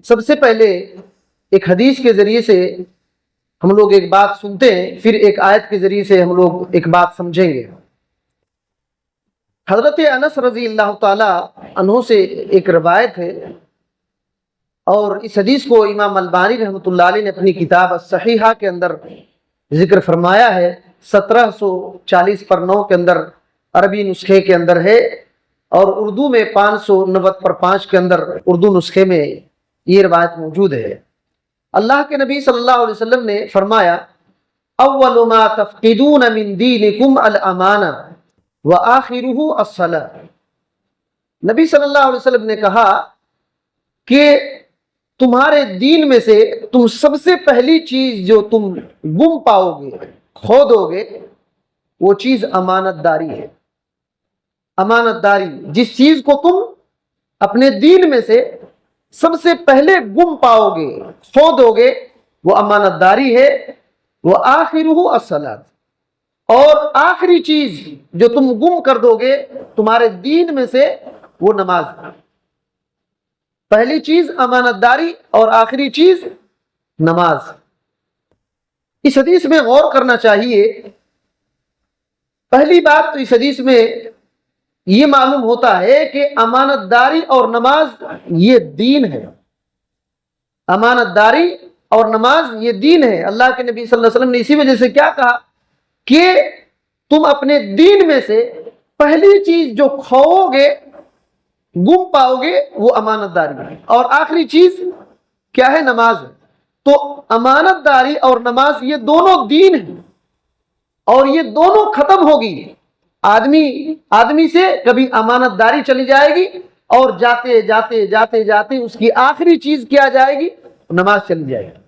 سب سے پہلے ایک حدیث کے ذریعے سے ہم لوگ ایک بات سنتے ہیں، پھر ایک آیت کے ذریعے سے ہم لوگ ایک بات سمجھیں گے۔ حضرت انس رضی اللہ تعالی عنہ سے ایک روایت ہے، اور اس حدیث کو امام البانی رحمۃ اللہ علیہ نے اپنی کتاب الصحیحہ کے اندر ذکر فرمایا ہے، 1740/9 کے اندر عربی نسخے کے اندر ہے، اور اردو میں 590/5 کے اندر اردو نسخے میں یہ روایت موجود ہے۔ اللہ کے نبی صلی اللہ علیہ وسلم نے فرمایا، اول ما تفقدون من دینکم الامانہ وآخرہ الصلاۃ۔ نبی صلی اللہ علیہ وسلم نے کہا کہ تمہارے دین میں سے تم سب سے پہلی چیز جو تم گم پاؤ گے، کھو دو گے، وہ چیز امانت داری ہے۔ امانت داری، جس چیز کو تم اپنے دین میں سے سب سے پہلے گم پاؤ گے، کھو دو گے، وہ امانت داری ہے۔ وآخرہ الصلاۃ، اور آخری چیز جو تم گم کر دو گے تمہارے دین میں سے، وہ نماز ہے۔ پہلی چیز امانت داری اور آخری چیز نماز۔ اس حدیث میں غور کرنا چاہیے۔ پہلی بات تو اس حدیث میں یہ معلوم ہوتا ہے کہ امانت داری اور نماز یہ دین ہے۔ امانت داری اور نماز یہ دین ہے۔ اللہ کے نبی صلی اللہ علیہ وسلم نے اسی وجہ سے کیا کہا کہ تم اپنے دین میں سے پہلی چیز جو کھوؤ گے، گم پاؤ گے، وہ امانت داری ہے، اور آخری چیز کیا ہے؟ نماز ہے۔ تو امانت داری اور نماز یہ دونوں دین ہیں، اور یہ دونوں ختم ہوگی۔ آدمی سے کبھی امانت داری چلی جائے گی، اور جاتے جاتے جاتے جاتے اس کی آخری چیز کیا جائے گی؟ نماز چلی جائے گی،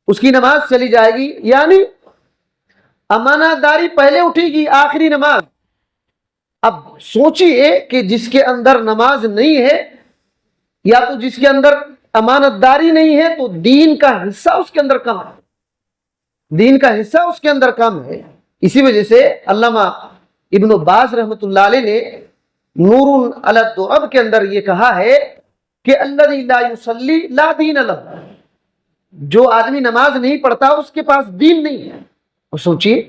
اس کی نماز چلی جائے گی۔ یعنی امانت داری پہلے اٹھے گی، آخری نماز۔ اب سوچئے کہ جس کے اندر نماز نہیں ہے، یا تو جس کے اندر امانت داری نہیں ہے، تو دین کا حصہ اس کے اندر کم ہے، دین کا حصہ اس کے اندر کم ہے۔ اسی وجہ سے علامہ ابن باز رحمۃ اللہ علیہ نے نور علی الدرب کے اندر یہ کہا ہے کہ الذی لا یصلی لا دین لہ، جو آدمی نماز نہیں پڑھتا اس کے پاس دین نہیں ہے۔ اور سوچئے،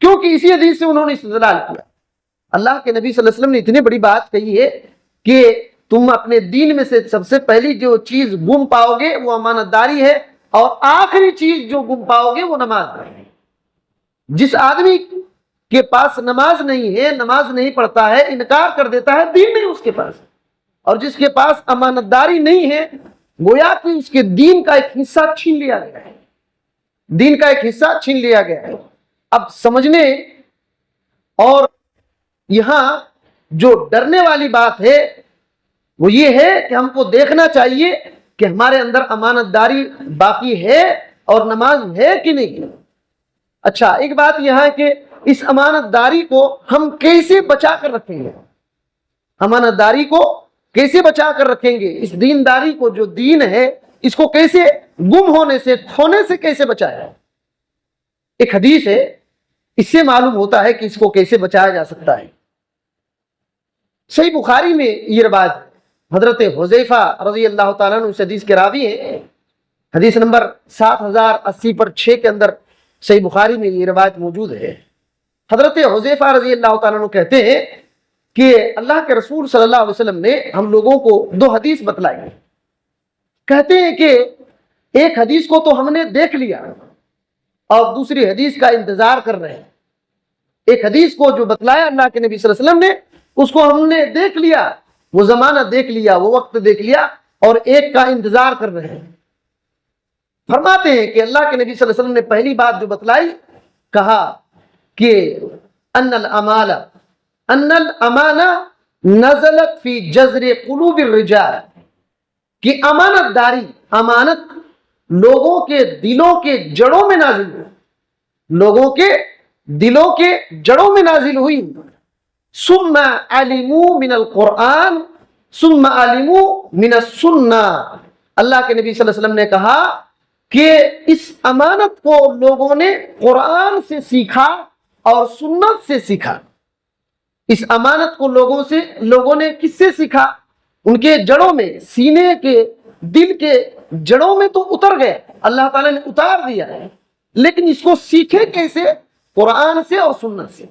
کیونکہ اسی حدیث سے انہوں نے استدلال کیا۔ اللہ کے نبی صلی اللہ علیہ وسلم نے اتنی بڑی بات کہی ہے کہ تم اپنے دین میں سے سب سے پہلی جو چیز گم پاؤ گے وہ امانت داری ہے، اور آخری چیز جو گم پاؤ گے وہ نماز ہے۔ جس آدمی کے پاس نماز نہیں ہے، نماز نہیں پڑھتا ہے، انکار کر دیتا ہے، دین نہیں اس کے پاس، اور جس کے پاس امانت داری نہیں ہے، گویا کہ اس کے دین کا ایک حصہ چھین لیا گیا ہے، دین کا ایک حصہ چھین لیا گیا ہے۔ اب سمجھنے اور یہاں جو ڈرنے والی بات ہے وہ یہ ہے کہ ہم کو دیکھنا چاہیے کہ ہمارے اندر امانت داری باقی ہے اور نماز ہے کہ نہیں۔ اچھا، ایک بات یہ ہے کہ اس امانت داری کو ہم کیسے بچا کر رکھیں گے؟ امانت داری کو کیسے بچا کر رکھیں گے؟ اس دینداری کو، جو دین ہے، اس کو کیسے گم ہونے سے، کھونے سے کیسے بچایا؟ ایک حدیث ہے، اس سے معلوم ہوتا ہے کہ اس کو کیسے بچایا جا سکتا ہے۔ صحیح بخاری میں یہ روایت حضرت حذیفہ رضی اللہ تعالیٰ عنہ اس حدیث کے راوی ہیں، حدیث نمبر 7080/6 کے اندر صحیح بخاری میں یہ روایت موجود ہے۔ حضرت حذیفہ رضی اللہ تعالیٰ عنہ کہتے ہیں کہ اللہ کے رسول صلی اللہ علیہ وسلم نے ہم لوگوں کو 2 حدیث بتلائی۔ کہتے ہیں کہ ایک حدیث کو تو ہم نے دیکھ لیا، اور دوسری حدیث کا انتظار کر رہے ہیں۔ ایک حدیث کو جو بتلایا اللہ کے نبی صلی اللہ علیہ وسلم نے، اس کو ہم نے دیکھ لیا، وہ زمانہ دیکھ لیا، وہ وقت دیکھ لیا، اور ایک کا انتظار کر رہے ہیں۔ فرماتے ہیں کہ اللہ کے نبی صلی اللہ علیہ وسلم نے پہلی بات جو بتلائی، کہا کہ ان الامانہ نزلت فی جذر قلوب الرجال، کہ امانت داری، امانت لوگوں کے دلوں کے جڑوں میں نازل ہوئی، لوگوں کے دلوں کے جڑوں میں نازل ہوئی۔ ثم علموا من القرآن ثم علموا من السنہ، اللہ کے نبی صلی اللہ علیہ وسلم نے کہا کہ اس امانت کو لوگوں نے قرآن سے سیکھا اور سنت سے سیکھا۔ اس امانت کو لوگوں نے کس سے سیکھا؟ ان کے جڑوں میں، سینے کے دل کے جڑوں میں تو اتر گیا، اللہ تعالیٰ نے اتار دیا ہے، لیکن اس کو سیکھے کیسے؟ قرآن سے اور سنت سے،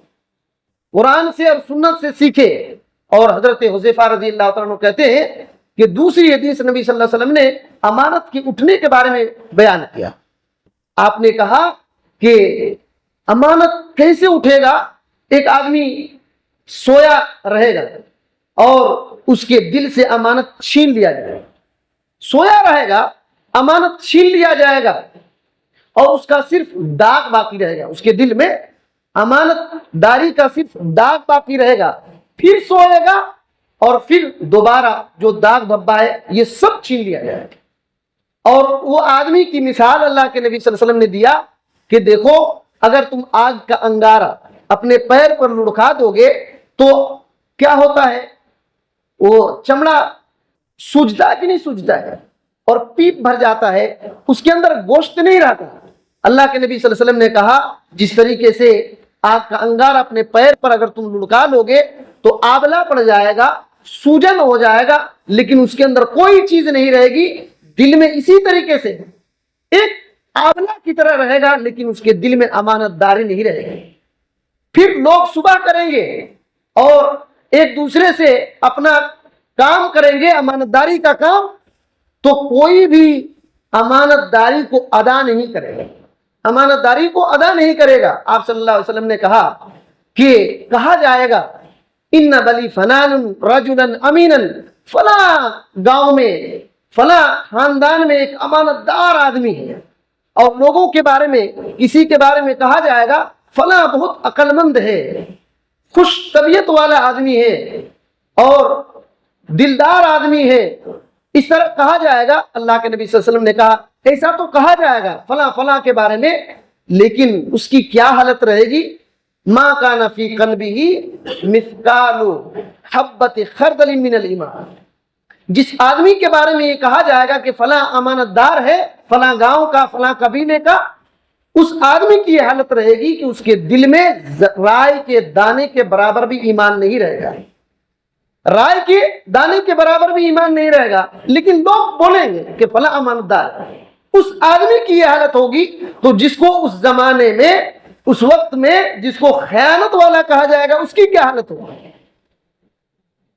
قرآن سے اور سنت سے سیکھے۔ اور حضرت حذیفہ رضی اللہ تعالیٰ عنہ کہتے ہیں کہ دوسری حدیث نبی صلی اللہ علیہ وسلم نے امانت کے اٹھنے کے بارے میں بیان کیا۔ آپ نے کہا کہ امانت کیسے اٹھے گا؟ ایک آدمی سویا رہے گا اور اس کے دل سے امانت چھین لیا جائے گا، سویا رہے گا، امانت چھین لیا جائے گا اور اس کا صرف داغ باقی رہے گا، اس کے دل میں امانت داری کا صرف داغ باقی رہے گا، پھر سوئے گا اور پھر دوبارہ جو داغ دھبا ہے یہ سب چھین لیا جائے گا۔ اور وہ آدمی کی مثال اللہ کے نبی صلی اللہ علیہ وسلم نے دیا کہ دیکھو، اگر تم آگ کا انگارہ اپنے پیر پر لڑکا دو گے تو کیا ہوتا ہے؟ وہ چمڑا سوجتا ہے کہ نہیں سوجتا ہے، اور پیپ بھر جاتا ہے، اس کے اندر گوشت نہیں رہتا۔ اللہ کے نبی صلی اللہ علیہ وسلم نے کہا جس طریقے سے آگ کا انگارہ اپنے پیر پر اگر تم لڑکا لو گے تو آبلہ پڑ جائے گا، سوجن ہو جائے گا، لیکن اس کے اندر کوئی چیز نہیں رہے گی۔ دل میں اسی طریقے سے ایک آبلہ کی طرح رہے گا، لیکن اس کے دل میں امانت داری نہیں رہے گی۔ پھر لوگ صبح کریں گے اور ایک دوسرے سے اپنا کام کریں گے، امانت داری کا کام، تو کوئی بھی امانت داری کو ادا نہیں کرے گا، امانت داری کو ادا نہیں کرے گا۔ آپ صلی اللہ علیہ وسلم نے کہا کہ کہا جائے گا ان بلی فلان رجلا امینا، فلاں گاؤں میں فلاں خاندان میں ایک امانت دار آدمی ہے، اور لوگوں کے بارے میں کسی کے بارے میں کہا جائے گا فلاں بہت عقل مند ہے، خوش طبیعت والا آدمی ہے اور دلدار آدمی ہے، اس طرح کہا جائے گا۔ اللہ کے نبی صلی اللہ علیہ وسلم نے کہا ایسا تو کہا جائے گا فلاں فلاں کے بارے میں، لیکن اس کی کیا حالت رہے گی؟ ما کان فی قلبہ مثقال حبۃ خردل من الایمان، جس آدمی کے بارے میں یہ کہا جائے گا کہ فلاں امانت دار ہے، فلاں گاؤں کا، فلاں قبیلے کا، اس آدمی کی یہ حالت رہے گی کہ اس کے دل میں رائے کے دانے کے برابر بھی ایمان نہیں رہے گا، رائے کے دانے کے برابر بھی ایمان نہیں رہے گا، لیکن لوگ بولیں گے کہ فلاں امانت دار ہے۔ اس آدمی کی یہ حالت ہوگی تو جس کو اس زمانے میں، اس وقت میں جس کو خیانت والا کہا جائے گا، اس کی کیا حالت ہوگی؟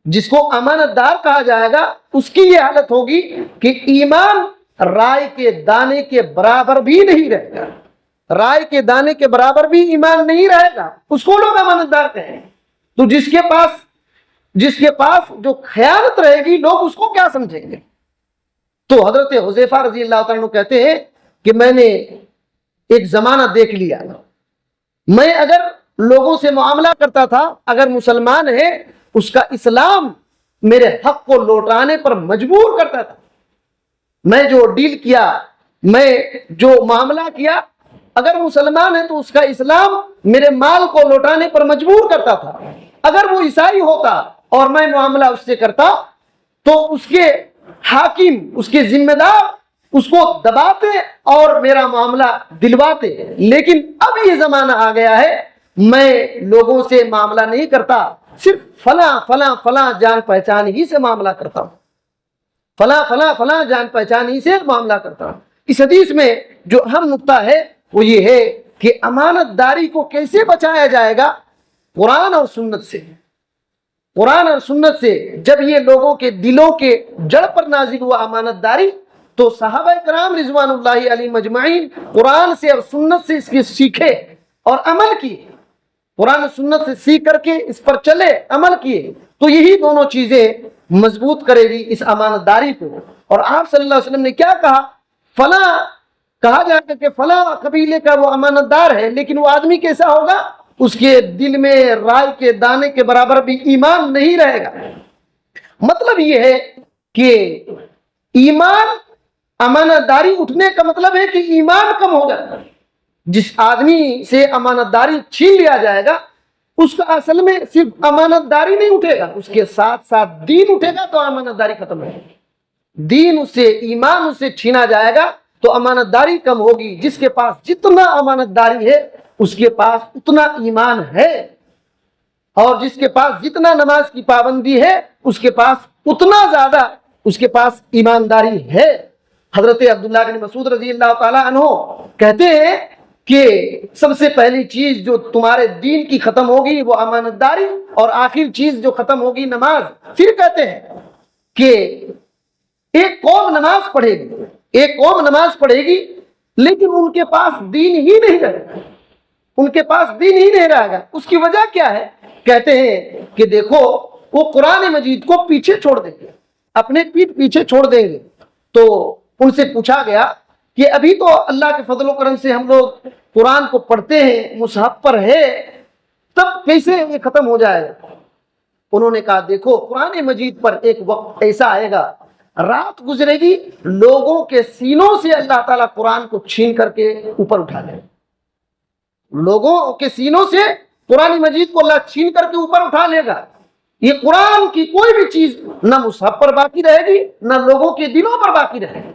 جس کو امانت دار کہا جائے گا اس کی یہ حالت ہوگی کہ ایمان رائے کے دانے کے برابر بھی نہیں رہے گا، رائے کے دانے کے برابر بھی ایمان نہیں رہے گا، اس کو لوگ امانت دار کہیں۔ تو جس کے پاس جو خیانت رہے گی، لوگ اس کو کیا سمجھیں گے؟ تو حضرت حذیفہ رضی اللہ تعالیٰ عنہ کہتے ہیں کہ میں نے ایک زمانہ دیکھ لیا، میں اگر لوگوں سے معاملہ کرتا تھا، اگر مسلمان ہے، اس کا اسلام میرے حق کو لوٹانے پر مجبور کرتا تھا، میں جو ڈیل کیا، میں جو معاملہ کیا، اگر مسلمان ہے تو اس کا اسلام میرے مال کو لوٹانے پر مجبور کرتا تھا۔ اگر وہ عیسائی ہوتا اور میں معاملہ اس سے کرتا تو اس کے حاکم، اس کے ذمہ دار اس کو دباتے اور میرا معاملہ دلواتے۔ لیکن اب یہ زمانہ آ گیا ہے، میں لوگوں سے معاملہ نہیں کرتا، صرف فلاں فلاں فلاں جان پہچان ہی سے معاملہ کرتا ہوں، فلاں فلاں فلاں جان پہچان ہی سے معاملہ کرتا ہوں۔ اس حدیث میں جو اہم نقطہ ہے وہ یہ ہے کہ امانت داری کو کیسے بچایا جائے گا؟ قرآن اور سنت سے، قرآن اور سنت سے۔ جب یہ لوگوں کے دلوں کے جڑ پر نازل ہوا امانت داری، تو صحابہ کرام رضوان اللہ علیہم اجمعین قرآن سے اور سنت سے اس کے سیکھے اور عمل کیے، قرآن و سنت سے سیکھ کر کے اس پر چلے، عمل کیے، تو یہی دونوں چیزیں مضبوط کرے گی اس امانت داری کو۔ اور آپ صلی اللہ علیہ وسلم نے کیا کہا؟ فلاں کہا جائے کہ فلاں قبیلے کا وہ امانت دار ہے، لیکن وہ آدمی کیسا ہوگا؟ اس کے دل میں رائے کے دانے کے برابر بھی ایمان نہیں رہے گا۔ مطلب یہ ہے کہ ایمان، امانت داری اٹھنے کا مطلب ہے کہ ایمان کم ہو جاتا ہے۔ جس آدمی سے امانت داری چھین لیا جائے گا، اس کا اصل میں صرف امانت داری نہیں اٹھے گا، اس کے ساتھ ساتھ دین اٹھے گا تو امانت داری ختم ہے۔ دین اس سے، ایمان اس سے چھینا جائے گا تو امانت داری کم ہوگی۔ جس کے پاس جتنا امانت داری ہے اس کے پاس اتنا ایمان ہے، اور جس کے پاس جتنا نماز کی پابندی ہے اس کے پاس اتنا زیادہ اس کے پاس ایمانداری ہے. حضرت عبداللہ بن مسعود رضی اللہ تعالیٰ عنہ کہتے ہیں کہ سب سے پہلی چیز جو تمہارے دین کی ختم ہوگی وہ امانت داری، اور آخر چیز جو ختم ہوگی نماز. پھر کہتے ہیں کہ ایک قوم نماز پڑھے گی، ایک قوم نماز پڑھے گی لیکن ان کے پاس دین ہی نہیں رہے گا، ان کے پاس دین ہی نہیں رہے گا. اس کی وجہ کیا ہے؟ کہتے ہیں کہ دیکھو وہ قرآن مجید کو پیچھے چھوڑ دیں گے، اپنے پیٹھ پیچھے چھوڑ دیں گے. تو ان سے پوچھا گیا کہ ابھی تو اللہ کے فضل و کرم سے ہم لوگ قرآن کو پڑھتے ہیں، مصحف پر ہے، تب کیسے یہ ختم ہو جائے گا؟ انہوں نے کہا دیکھو قرآن مجید پر ایک وقت ایسا آئے گا، رات گزرے گی، لوگوں کے سینوں سے اللہ تعالیٰ قرآن کو چھین کر کے اوپر اٹھا لے گا. لوگوں کے سینوں سے قرآن مجید کو اللہ چھین کر کے اوپر اٹھا لے گا. یہ قرآن کی کوئی بھی چیز نہ مصحف پر باقی رہے گی نہ لوگوں کے دلوں پر باقی رہے گی.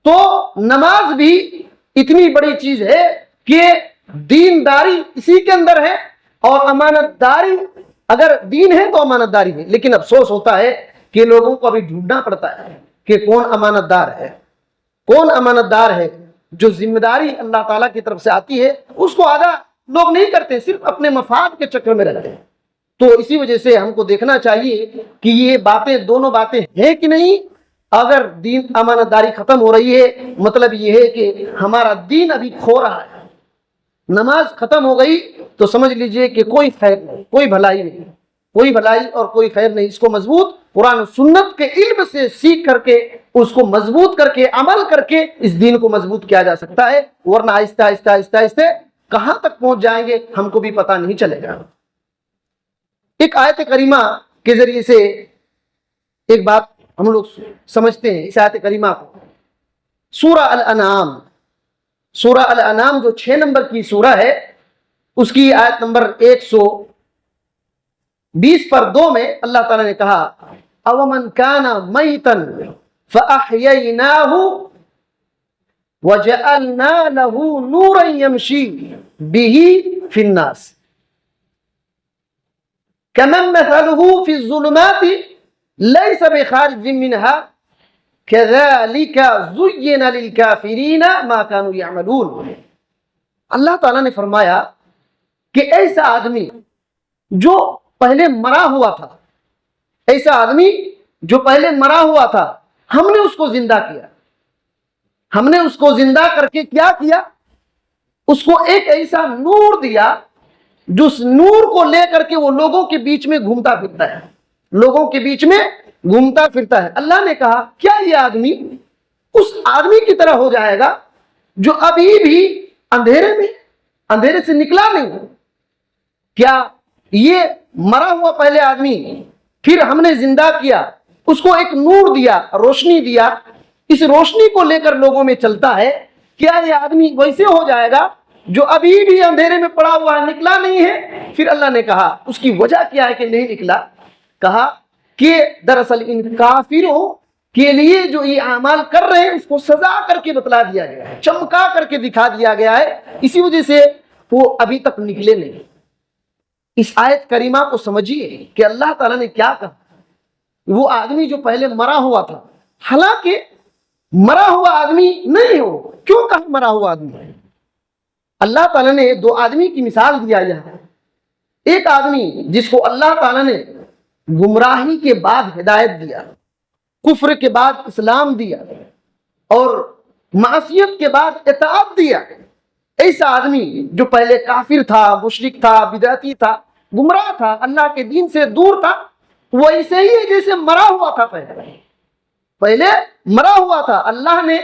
تو نماز بھی اتنی بڑی چیز ہے کہ دینداری اسی کے اندر ہے، اور امانت داری، اگر دین ہے تو امانت داری ہے. لیکن افسوس ہوتا ہے کہ لوگوں کو ابھی ڈھونڈنا پڑتا ہے کہ کون امانت دار ہے، کون امانت دار ہے. جو ذمہ داری اللہ تعالیٰ کی طرف سے آتی ہے اس کو آدھا لوگ نہیں کرتے، صرف اپنے مفاد کے چکر میں رہتے ہیں. تو اسی وجہ سے ہم کو دیکھنا چاہیے کہ یہ باتیں، دونوں باتیں ہیں کہ نہیں. اگر دین امانت داری ختم ہو رہی ہے مطلب یہ ہے کہ ہمارا دین ابھی کھو رہا ہے. نماز ختم ہو گئی تو سمجھ لیجئے کہ کوئی خیر نہیں، کوئی بھلائی نہیں، کوئی بھلائی اور کوئی خیر نہیں. اس کو مضبوط قرآن و سنت کے علم سے سیکھ کر کے، اس کو مضبوط کر کے، عمل کر کے اس دین کو مضبوط کیا جا سکتا ہے. ورنہ آہستہ آہستہ آہستہ آہستہ کہاں تک پہنچ جائیں گے ہم کو بھی پتہ نہیں چلے گا. ایک آیت کریمہ کے ذریعے سے ایک بات ہم لوگ سمجھتے ہیں. اس آیت کریمہ کو سورہ الانعام، سورہ الانعام جو 6 نمبر کی سورہ ہے، اس کی آیت نمبر 120 پر 2 میں اللہ تعالیٰ نے کہا اومن کان میتا فاحییناہ وجعلنا له نورا یمشی بہ فی الناس کمن مثلہ فی الظلمات لیس بخارج منها كذلك زین للکافرین ما كانوا یعملون. اللہ تعالیٰ نے فرمایا کہ ایسا آدمی جو پہلے مرا ہوا تھا، ایسا آدمی جو پہلے مرا ہوا تھا، ہم نے اس کو زندہ کیا. ہم نے اس کو زندہ کر کے کیا کیا؟ اس کو ایک ایسا نور دیا جو اس نور کو لے کر کے وہ لوگوں کے بیچ میں گھومتا پھرتا ہے، لوگوں کے بیچ میں گھومتا پھرتا ہے. اللہ نے کہا کیا یہ آدمی اس آدمی کی طرح ہو جائے گا جو ابھی بھی اندھیرے میں، اندھیرے سے نکلا نہیں؟ کیا یہ مرا ہوا پہلے آدمی پھر ہم نے زندہ کیا، اس کو ایک نور دیا، روشنی دیا، اس روشنی کو لے کر لوگوں میں چلتا ہے، کیا یہ آدمی ویسے ہو جائے گا جو ابھی بھی اندھیرے میں پڑا ہوا ہے، نکلا نہیں ہے؟ پھر اللہ نے کہا اس کی وجہ کیا ہے کہ نہیں نکلا؟ کہا کہ دراصل ان کافروں کے لیے جو یہ اعمال کر رہے ہیں اس کو سزا کر کے بتلا دیا گیا ہے، چمکا کر کے دکھا دیا گیا ہے، اسی وجہ سے وہ ابھی تک نکلے نہیں. اس آیت کریمہ کو سمجھیے کہ اللہ تعالیٰ نے کیا کہا. وہ آدمی جو پہلے مرا ہوا تھا، حالانکہ مرا ہوا آدمی نہیں ہو. کیوں کہا مرا ہوا آدمی؟ اللہ تعالیٰ نے 2 آدمی کی مثال دیا یہاں. ایک آدمی جس کو اللہ تعالیٰ نے گمراہی کے بعد ہدایت دیا، کفر کے بعد اسلام دیا، اور معصیت کے بعد اطاعت دیا. ایسا آدمی جو پہلے کافر تھا، مشرک تھا، بدعتی تھا، گمراہ تھا، اللہ کے دین سے دور تھا، وہ ایسے ہی ہے جیسے مرا ہوا تھا. پہلے مرا ہوا تھا. اللہ نے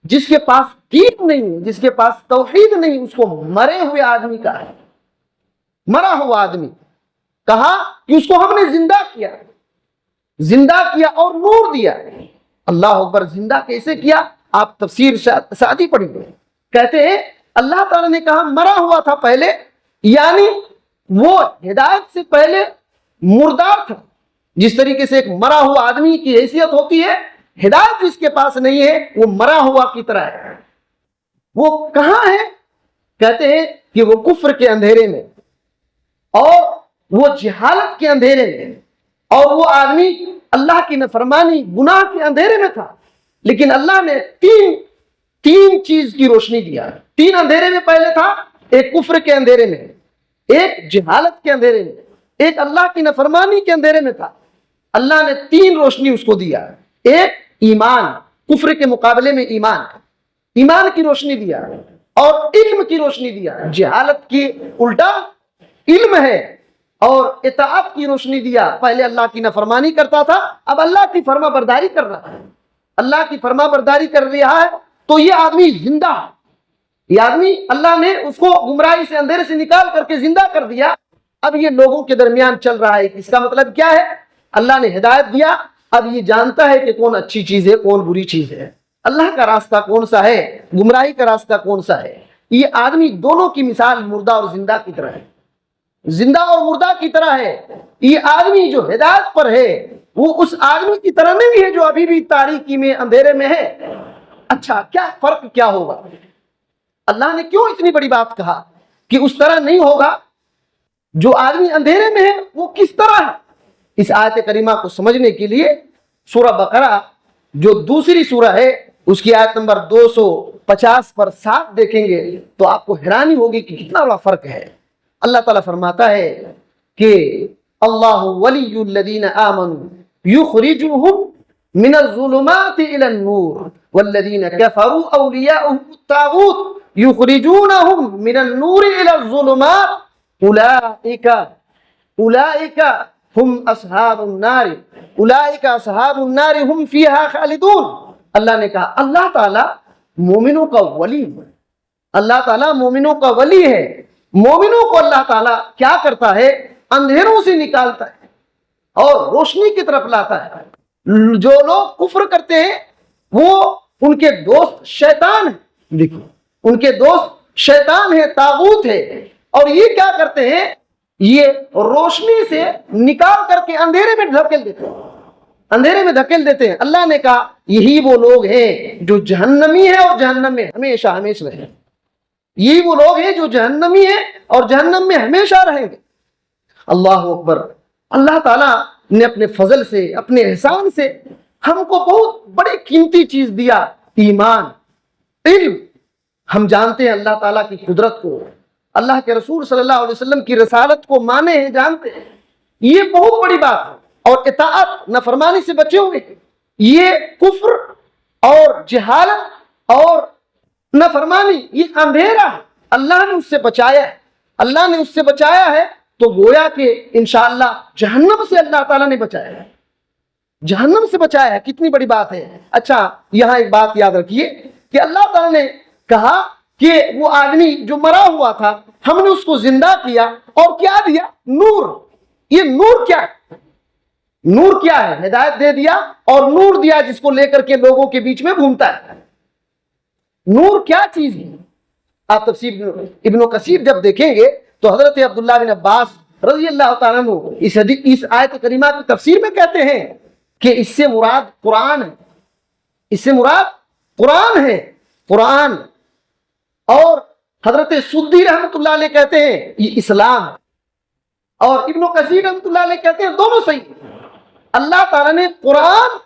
جس کے پاس دین نہیں، جس کے پاس توحید نہیں، اس کو مرے ہوئے آدمی کہا ہے. مرا ہوا آدمی کہا کہ اس کو ہم نے زندہ کیا، زندہ کیا اور نور دیا. اللہ اکبر. زندہ کیسے کیا؟ آپ تفسیر سعدی پڑھیں گے. کہتے ہیں اللہ تعالیٰ نے کہا مرا ہوا تھا پہلے، یعنی وہ ہدایت سے پہلے مردار تھا. جس طریقے سے ایک مرا ہوا آدمی کی حیثیت ہوتی ہے، ہدایت جس کے پاس نہیں ہے وہ مرا ہوا کی طرح ہے. وہ کہاں ہے؟ کہتے ہیں کہ وہ کفر کے اندھیرے میں، اور وہ جہالت کے اندھیرے میں، اور وہ آدمی اللہ کی نافرمانی گناہ کے اندھیرے میں تھا، لیکن اللہ نے تین چیز کی روشنی دیا. 3 اندھیرے میں پہلے تھا، ایک کفر کے اندھیرے میں، ایک جہالت کے اندھیرے میں، ایک اللہ کی نافرمانی کے اندھیرے میں تھا. اللہ نے 3 روشنی اس کو دیا. ایک ایمان، کفر کے مقابلے میں ایمان کی روشنی دیا، اور علم کی روشنی دیا. جہالت کی الٹا علم ہے. اور اطاعت کی روشنی دیا. پہلے اللہ کی نافرمانی کرتا تھا، اب اللہ کی فرما برداری کر رہا ہے. اللہ کی فرما برداری کر رہا ہے تو یہ آدمی زندہ ہے. یہ آدمی اللہ نے اس کو گمراہی سے، اندھیرے سے نکال کر کے زندہ کر دیا. اب یہ لوگوں کے درمیان چل رہا ہے. اس کا مطلب کیا ہے؟ اللہ نے ہدایت دیا، اب یہ جانتا ہے کہ کون اچھی چیز ہے، کون بری چیز ہے، اللہ کا راستہ کون سا ہے، گمراہی کا راستہ کون سا ہے. یہ آدمی دونوں کی مثال مردہ اور زندہ کی طرح ہے. زندہ اور مردہ کی طرح ہے. یہ آدمی جو ہدایت پر ہے وہ اس آدمی کی طرح نہیں ہے جو ابھی بھی تاریکی میں، اندھیرے میں ہے. اچھا، کیا فرق کیا ہوگا؟ اللہ نے کیوں اتنی بڑی بات کہا کہ اس طرح نہیں ہوگا؟ جو آدمی اندھیرے میں ہے وہ کس طرح ہے؟ اس آیت کریمہ کو سمجھنے کے لیے سورہ بقرہ جو دوسری سورہ ہے اس کی آیت نمبر 250 پر 7 دیکھیں گے تو آپ کو حیرانی ہوگی کہ کتنا بڑا فرق ہے. اللہ تعالیٰ فرماتا ہے کہ اللہ ولی الذین آمنوا یخرجوہم من الظلمات الى النور والذین کفروا اولیاؤہم الطاغوت یخرجونہم من النور الى الظلمات اولئک ہم اصحاب النار اصحاب النار ہم فیہا خالدون. اللہ نے کہا اللہ تعالیٰ مومنوں کا ولی ہے. اللہ تعالیٰ مومنوں کا ولی ہے. مومنوں کو اللہ تعالیٰ کیا کرتا ہے؟ اندھیروں سے نکالتا ہے اور روشنی کی طرف لاتا ہے. جو لوگ کفر کرتے ہیں وہ ان کے دوست شیطان ہیں. دیکھو، ان کے دوست شیطان ہے، طاغوت ہے. اور یہ کیا کرتے ہیں؟ یہ روشنی سے نکال کر کے اندھیرے میں دھکیل دیتے ہیں. اللہ نے کہا یہی وہ لوگ ہیں جو جہنمی ہیں اور جہنم میں ہمیشہ رہیں. یہی وہ لوگ ہیں جو جہنمی ہیں اور جہنم میں ہمیشہ رہیں گے. اللہ اکبر. اللہ تعالیٰ نے اپنے فضل سے، اپنے احسان سے ہم کو بہت بڑی قیمتی چیز دیا، ایمان، علم. ہم جانتے ہیں اللہ تعالیٰ کی قدرت کو، اللہ کے رسول صلی اللہ علیہ وسلم کی رسالت کو مانے ہیں، جانتے ہیں. یہ بہت بڑی بات ہے. اور اطاعت، نافرمانی سے بچے ہوئے. یہ کفر اور جہالت اور نافرمانی یہ اندھیرا ہے، اللہ نے اس سے بچایا ہے. اللہ نے اس سے بچایا ہے تو گویا کہ انشاءاللہ جہنم سے اللہ تعالیٰ نے بچایا ہے. جہنم سے بچایا ہے. کتنی بڑی بات ہے. اچھا، یہاں ایک بات یاد رکھیے کہ اللہ تعالیٰ نے کہا کہ وہ آدمی جو مرا ہوا تھا ہم نے اس کو زندہ کیا اور کیا دیا؟ نور. یہ نور کیا ہے؟ نور کیا ہے؟ ہدایت دے دیا اور نور دیا جس کو لے کر کے لوگوں کے بیچ میں گھومتا ہے. نور کیا چیز ہے؟ آپ تفسیر ابن کثیر جب دیکھیں گے تو حضرت عبداللہ بن عباس رضی اللہ تعالیٰ عنہ اس آیت کریمہ کی تفسیر میں کہتے ہیں کہ اس سے مراد قرآن ہے. اس سے مراد قرآن ہے. قرآن. اور حضرت سدی رحمۃ اللہ علیہ کہتے ہیں یہ اسلام ہے. اور ابن کثیر رحمۃ اللہ علیہ کہتے ہیں دونوں صحیح. اللہ تعالیٰ نے قرآن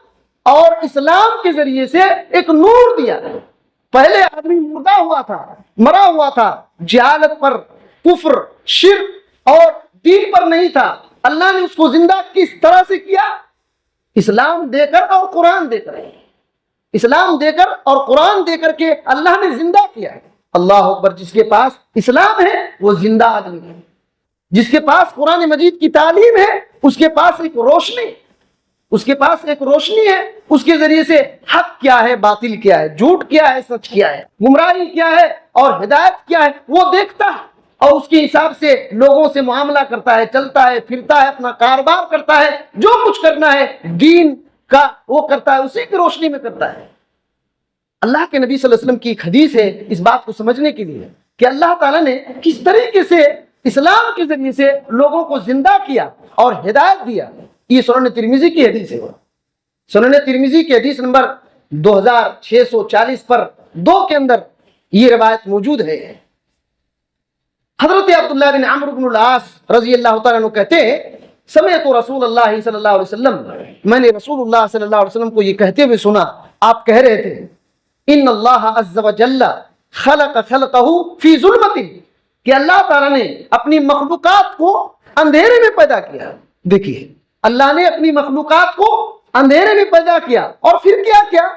اور اسلام کے ذریعے سے ایک نور دیا. پہلے آدمی مردہ ہوا تھا، مرا ہوا تھا، جہالت پر، کفر، شرک اور دین پر نہیں تھا. اللہ نے اس کو زندہ کس طرح سے کیا؟ اسلام دے کر اور قرآن دے کر. اسلام دے کر اور قرآن دے کر کے اللہ نے زندہ کیا ہے. اللہ اکبر. جس کے پاس اسلام ہے وہ زندہ آدمی ہے. جس کے پاس قرآن مجید کی تعلیم ہے اس کے پاس ایک روشنی، اس کے پاس ایک روشنی ہے. اس کے ذریعے سے حق کیا ہے، باطل کیا ہے، جھوٹ کیا ہے، سچ کیا ہے، گمراہی کیا ہے اور ہدایت کیا ہے وہ دیکھتا ہے اور اس کے حساب سے لوگوں سے معاملہ کرتا ہے، چلتا ہے، پھرتا ہے، اپنا کاروبار کرتا ہے. جو کچھ کرنا ہے دین کا وہ کرتا ہے، اسی کی روشنی میں کرتا ہے. اللہ کے نبی صلی اللہ علیہ وسلم کی ایک حدیث ہے اس بات کو سمجھنے کے لیے کہ اللہ تعالیٰ نے کس طریقے سے اسلام کے ذریعے سے لوگوں کو زندہ کیا اور ہدایت دیا. یہ سنن ترمذی کی حدیث ہے. سنن ترمذی کی حدیث نمبر 2640 پر 2 کے اندر یہ روایت موجود ہے. حضرت عبداللہ بن عمرو بن العاص رضی اللہ تعالیٰ عنہ کہتے ہیں سمعت رسول اللہ صلی اللہ علیہ وسلم، میں نے رسول اللہ صلی اللہ علیہ وسلم کو یہ کہتے ہوئے سنا، آپ کہہ رہے تھے ان اللہ عز وجل خلق خلقہ فی ظلمت، کہ اللہ تعالیٰ نے اپنی مخلوقات کو اندھیرے میں پیدا کیا. دیکھیے اللہ نے اپنی مخلوقات کو اندھیرے میں پیدا کیا اور پھر کیا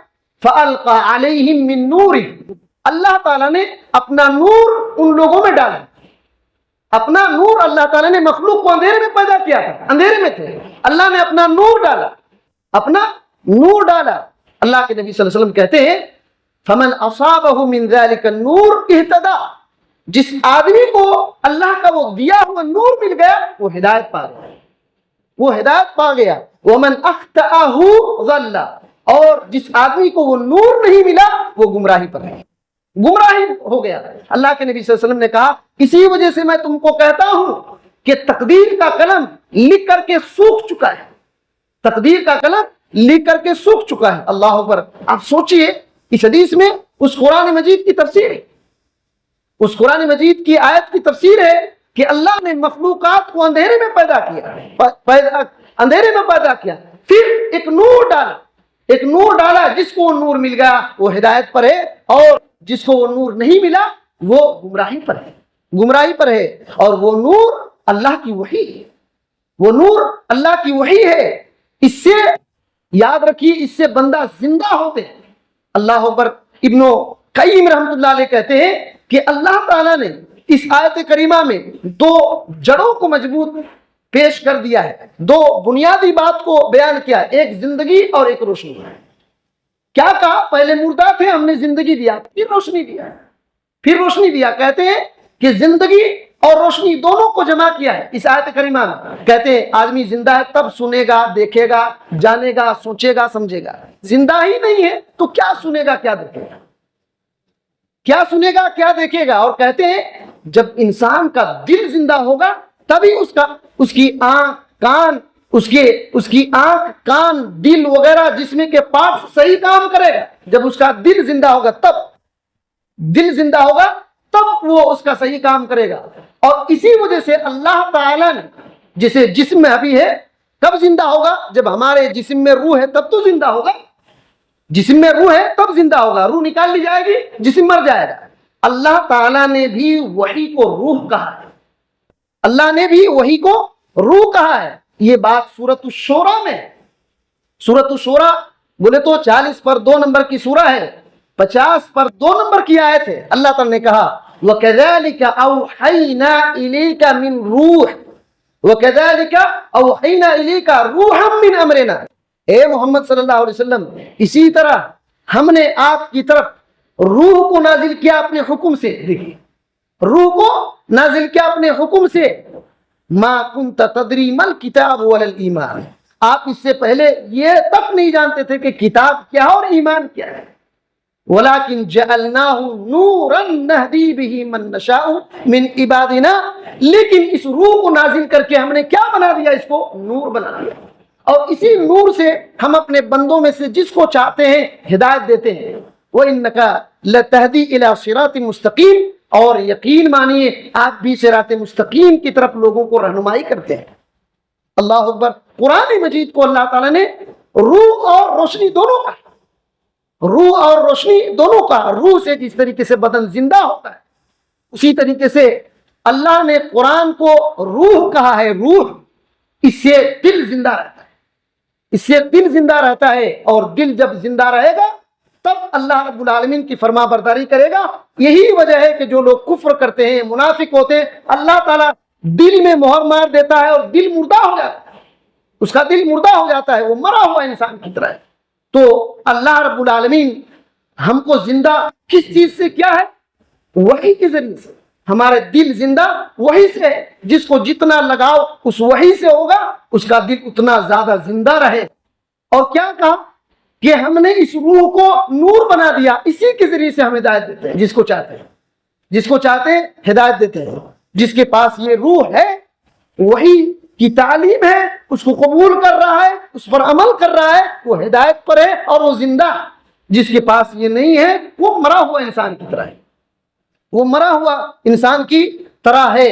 فَأَلْقَى عَلَيْهِم مِّن نُّورِهِ، اللہ تعالیٰ نے اپنا نور ان لوگوں میں ڈالا. اپنا نور اللہ تعالیٰ نے مخلوق کو اندھیرے میں پیدا کیا تھا، اندھیرے میں تھے، اللہ نے اپنا نور ڈالا، اپنا نور ڈالا. اللہ کے نبی صلی اللہ علیہ وسلم کہتے ہیں فَمَنْ أَصَابَهُ مِنْ ذَلِكَ النُّورِ اهْتَدَىٰ، جس آدمی کو اللہ کا وہ دیا ہوا نور مل گیا وہ ہدایت پا گیا، وہ ہدایت پا گیا. وَمَنْ أَخْطَأَهُ ضَلَّ، اور جس آدمی کو وہ نور نہیں ملا وہ گمراہی پر ہے، گمراہی ہو گیا. اللہ کے نبی صلی اللہ علیہ وسلم نے کہا اسی وجہ سے میں تم کو کہتا ہوں کہ تقدیر کا قلم لکھ کر کے سوکھ چکا ہے، تقدیر کا قلم لکھ کر کے سوکھ چکا ہے. اللہ اکبر. آپ سوچئے اس حدیث میں اس قرآن مجید کی تفسیر ہے، اس قرآن مجید کی آیت کی تفسیر ہے کہ اللہ نے مخلوقات کو اندھیرے میں پیدا کیا، اندھیرے میں پیدا کیا، پھر ایک نور ڈالا، ایک نور ڈالا، جس کو نور مل گیا وہ ہدایت پر ہے اور جس کو وہ نور نہیں ملا وہ گمراہی پر ہے، گمراہی پر ہے. اور وہ نور اللہ کی وحی ہے، وہ نور اللہ کی وحی ہے. اس سے یاد رکھیے اس سے بندہ زندہ ہوتے ہیں. اللہ اکبر. ابن قیم رحمۃ اللہ علیہ کہتے ہیں کہ اللہ تعالیٰ نے اس آیت کریمہ میں دو جڑوں کو مضبوط پیش کر دیا ہے، دو بنیادی بات کو بیان کیا، ایک زندگی اور ایک روشنی. کیا کہا؟ پہلے مردہ تھے، ہم نے زندگی دیا، پھر روشنی دیا، پھر روشنی دیا. کہتے ہیں کہ زندگی اور روشنی دونوں کو جمع کیا ہے اس آیت کریمہ میں. کہتے ہیں آدمی زندہ ہے تب سنے گا، دیکھے گا، جانے گا، سوچے گا، سمجھے گا. زندہ ہی نہیں ہے تو کیا سنے گا، کیا دیکھے گا، کیا سنے گا، کیا دیکھے گا. اور کہتے ہیں جب انسان کا دل زندہ ہوگا تبھی اس کی آنکھ کان، اس کی آنکھ کان دل وغیرہ جسم کے پارٹس صحیح کام کرے گا. جب اس کا دل زندہ ہوگا تب، دل زندہ ہوگا تب وہ اس کا صحیح کام کرے گا. اور اسی وجہ سے اللہ تعالیٰ نے جسے جسم میں ابھی ہے کب زندہ ہوگا؟ جب ہمارے جسم میں روح ہے تب تو زندہ ہوگا. جسم میں روح ہے تب زندہ ہوگا، روح نکال لی جائے گی جسم مر جائے گا. اللہ تعالیٰ نے بھی وحی کو روح کہا ہے، اللہ نے بھی وحی کو روح کہا ہے. یہ بات سورۃ الشورى میں، سورۃ الشورى بولے تو 40 پر 2 نمبر کی سورہ ہے، 50 پر 2 نمبر کی آیت ہے. اللہ تعالیٰ نے کہا وَكَذَلِكَ أَوْحَيْنَا إِلَيْكَ مِنْ رُوحٍ وَكَذَلِكَ أَوْحَيْنَا إِلَيْكَ رُوحًا مِنْ أَمْرِنَا. اے محمد صلی اللہ علیہ وسلم اسی طرح ہم نے آپ کی طرف روح کو نازل کیا اپنے حکم سے. دیکھیے روح کو نازل کیا اپنے حکم سے. ما كنت تدری ما الکتاب ولا الایمان، آپ اس سے پہلے یہ تک نہیں جانتے تھے کہ کتاب کیا اور ایمان کیا ہے. ولكن جعلناه نورا نهدي به من نشاء من عبادنا، لیکن اس روح کو نازل کر کے ہم نے کیا بنا دیا؟ اس کو نور بنا دیا. اور اسی نور سے ہم اپنے بندوں میں سے جس کو چاہتے ہیں ہدایت دیتے ہیں. وَإِنَّكَ لَتَهْدِي إِلَى صِرَاطٍ مُسْتَقِيمٍ، اور یقین مانیے آپ بھی صراط مستقیم کی طرف لوگوں کو رہنمائی کرتے ہیں. اللہ اکبر. قرآن مجید کو اللہ تعالیٰ نے روح اور روشنی دونوں کا، روح اور روشنی دونوں کا. روح سے جس طریقے سے بدن زندہ ہوتا ہے اسی طریقے سے اللہ نے قرآن کو روح کہا ہے. روح، اس سے دل زندہ رہتا ہے، اس سے دل زندہ رہتا ہے. اور دل جب زندہ رہے گا تب اللہ رب العالمین کی فرما برداری کرے گا. یہی وجہ ہے کہ جو لوگ کفر کرتے ہیں، منافق ہوتے ہیں، اللہ تعالیٰ دل میں مہر مار دیتا ہے اور دل مردہ ہو جاتا ہے، اس کا دل مردہ ہو جاتا ہے، وہ مرا ہوا انسان کی طرح ہے. تو اللہ رب العالمین ہم کو زندہ کس چیز سے کیا ہے؟ وحی کے ذریعے سے. ہمارے دل زندہ وحی سے ہے، جس کو جتنا لگاؤ اس وحی سے ہوگا اس کا دل اتنا زیادہ زندہ رہے. اور کیا کہا کہ ہم نے اس روح کو نور بنا دیا، اسی کے ذریعے سے ہم ہدایت دیتے ہیں جس کو چاہتے ہیں، جس کو چاہتے ہیں ہدایت دیتے ہیں. جس کے پاس یہ روح ہے، وحی کی تعلیم ہے، اس کو قبول کر رہا ہے، اس پر عمل کر رہا ہے، وہ ہدایت پر ہے اور وہ زندہ. جس کے پاس یہ نہیں ہے وہ مرا ہوا انسان کی طرح ہے، وہ مرا ہوا انسان کی طرح ہے.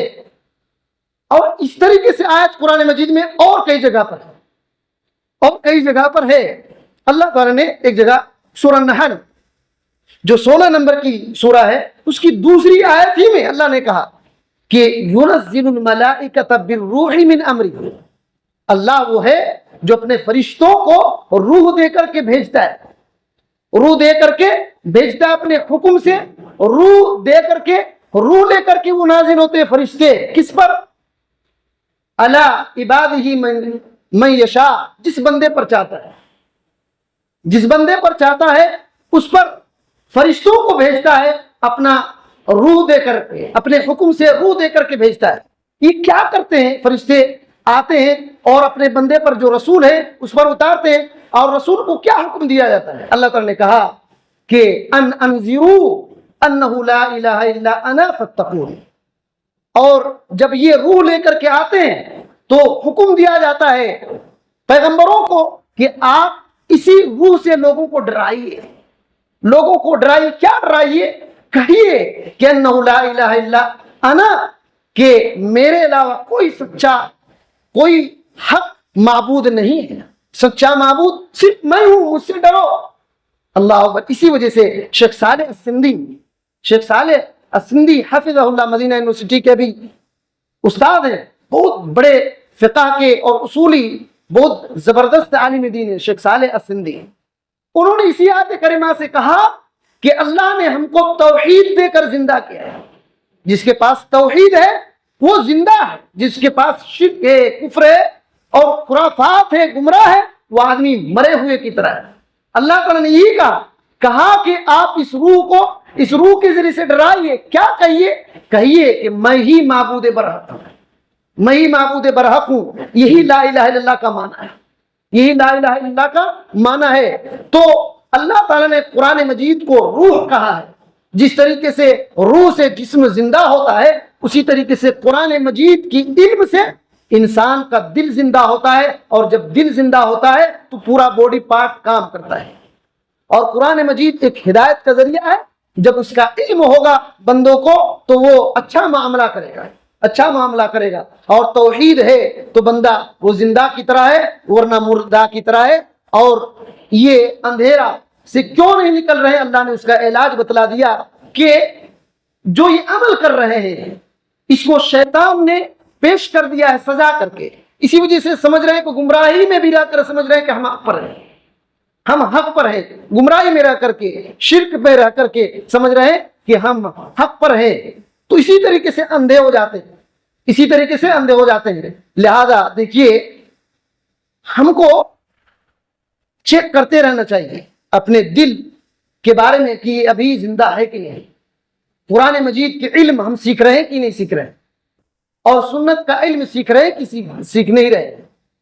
اور اس طریقے سے آیت قرآن مجید میں اور کئی جگہ پر ہے اللہ تعالیٰ نے ایک جگہ سورہ نحل جو 16 نمبر کی سورہ ہے اس کی دوسری آیت ہی میں اللہ نے کہا کہ يُنَزِّلُ الْمَلَائِكَةَ بِالرُّوحِ مِنْ أَمْرِهِ، اللہ وہ ہے جو اپنے فرشتوں کو روح دے کر کے بھیجتا ہے، روح دے کر کے بھیجتا ہے اپنے حکم سے، روح دے کر کے روح لے کر کے وہ نازل ہوتے ہیں فرشتے کس پر؟ عَلَىٰ عِبَادِهِ مَن یشاء، جس بندے پر چاہتا ہے، جس بندے پر چاہتا ہے اس پر فرشتوں کو بھیجتا ہے، اپنا روح دے کر کے، اپنے حکم سے روح دے کر کے بھیجتا ہے۔ یہ کیا کرتے ہیں؟ فرشتے آتے ہیں اور اپنے بندے پر جو رسول ہے اس پر اتارتے ہیں، اور رسول کو کیا حکم دیا جاتا ہے؟ اللہ تعالیٰ نے کہا کہ ان انذروا انہ لا الہ الا انا فاتقون، اور جب یہ روح لے کر کے آتے ہیں تو حکم دیا جاتا ہے پیغمبروں کو کہ آپ اسی روح سے لوگوں کو ڈرائیے، لوگوں کو ڈرائیے۔ کیا ڈرائیے؟ کہیے کہ انہ لا الہ الا انا، کہ میرے علاوہ کوئی سچا، کوئی حق معبود نہیں ہے، سچا معبود صرف میں ہوں، مجھ سے ڈرو۔ اللہ اکبر۔ اسی وجہ سے شیخ صالح السندھی حفظہ اللہ مدینہ یونیورسٹی کے بھی استاد ہیں، بہت بڑے فقہ کے اور اصولی بہت زبردست عالم دین ہے شیخ صالح السندھی۔ انہوں نے اسی آیت کریمہ سے کہا کہ اللہ نے ہم کو توحید دے کر زندہ کیا ہے، جس کے پاس توحید ہے وہ زندہ ہے، جس کے پاس شرک ہے، کفر ہے اور خرافات ہے، گمراہ ہے، وہ آدمی مرے ہوئے کی طرح ہے۔ اللہ تعالیٰ نے یہی کہا کہ آپ اس روح کے ذریعے سے ڈرائیے۔ کیا کہیے کہ میں ہی معبود برحق ہوں، میں ہی معبود برحق ہوں۔ یہی لا الہ الا اللہ کا معنی ہے، یہی لا الہ الا اللہ کا معنی ہے۔ تو اللہ تعالیٰ نے قرآن مجید کو روح کہا ہے، جس طریقے سے روح سے جسم زندہ ہوتا ہے اسی طریقے سے قرآن مجید کی علم سے انسان کا دل زندہ ہوتا ہے، اور جب دل زندہ ہوتا ہے تو پورا باڈی پارٹ کام کرتا ہے۔ اور قرآن مجید ایک ہدایت کا ذریعہ ہے، جب اس کا علم ہوگا بندوں کو تو وہ اچھا معاملہ کرے گا، اچھا معاملہ کرے گا۔ اور توحید ہے تو بندہ وہ زندہ کی طرح ہے ورنہ مردہ کی طرح ہے۔ اور یہ اندھیرا سے کیوں نہیں نکل رہے، اللہ نے اس کا علاج بتلا دیا کہ جو یہ عمل کر رہے ہیں اس کو شیطان نے پیش کر دیا ہے سزا کر کے، اسی وجہ سے سمجھ رہے ہیں کہ گمراہی میں بھی رہ کر سمجھ رہے ہیں کہ ہم حق پر ہیں، ہم حق پر ہیں، گمراہی میں رہ کر کے، شرک میں رہ کر کے سمجھ رہے ہیں کہ ہم حق پر ہیں، تو اسی طریقے سے اندھے ہو جاتے ہیں، اسی طریقے سے اندھے ہو جاتے ہیں۔ لہذا دیکھیے ہم کو چیک کرتے رہنا چاہیے اپنے دل کے بارے میں کہ ابھی زندہ ہے کہ نہیں، قرآن مجید کے علم ہم سیکھ رہے ہیں کہ نہیں سیکھ رہے ہیں، اور سنت کا علم سیکھ رہے ہیں کہ سیکھ نہیں رہے،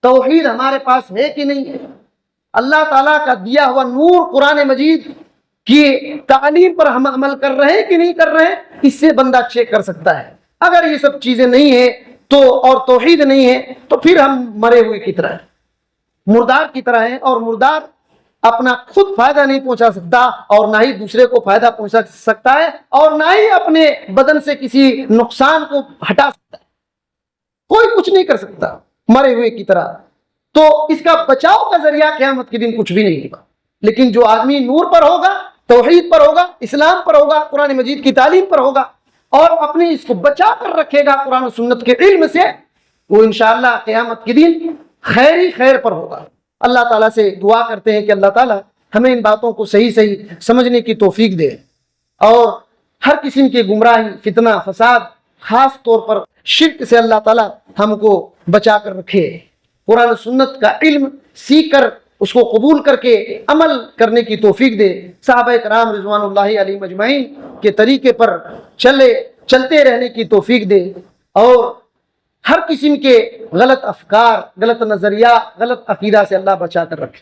توحید ہمارے پاس ہے کہ نہیں ہے، اللہ تعالیٰ کا دیا ہوا نور قرآن مجید کی تعلیم پر ہم عمل کر رہے ہیں کہ نہیں کر رہے ہیں، اس سے بندہ چیک کر سکتا ہے۔ اگر یہ سب چیزیں نہیں ہیں تو اور توحید نہیں ہے تو پھر ہم مرے ہوئے کی طرح ہیں، مردار کی طرح ہیں، اور مردار اپنا خود فائدہ نہیں پہنچا سکتا اور نہ ہی دوسرے کو فائدہ پہنچا سکتا ہے، اور نہ ہی اپنے بدن سے کسی نقصان کو ہٹا سکتا ہے، کوئی کچھ نہیں کر سکتا مرے ہوئے کی طرح۔ تو اس کا بچاؤ کا ذریعہ قیامت کے دن کچھ بھی نہیں ہوگا، لیکن جو آدمی نور پر ہوگا، توحید پر ہوگا، اسلام پر ہوگا، قرآن مجید کی تعلیم پر ہوگا اور اپنے اس کو بچا کر رکھے گا قرآن و سنت کے علم سے، وہ انشاءاللہ قیامت کے دن خیر ہی خیر پر ہوگا۔ اللہ تعالیٰ سے دعا کرتے ہیں کہ اللہ تعالیٰ ہمیں ان باتوں کو صحیح سمجھنے کی توفیق دے، اور ہر قسم کی گمراہی، فتنہ، فساد، خاص طور پر شرک سے اللہ تعالیٰ ہم کو بچا کر رکھے، قرآن و سنت کا علم سیکھ کر اس کو قبول کر کے عمل کرنے کی توفیق دے، صحابہ کرام رضوان اللہ علیہم اجمعین کے طریقے پر چلتے رہنے کی توفیق دے، اور ہر قسم کے غلط افکار، غلط نظریہ، غلط عقیدہ سے اللہ بچا کر رکھے۔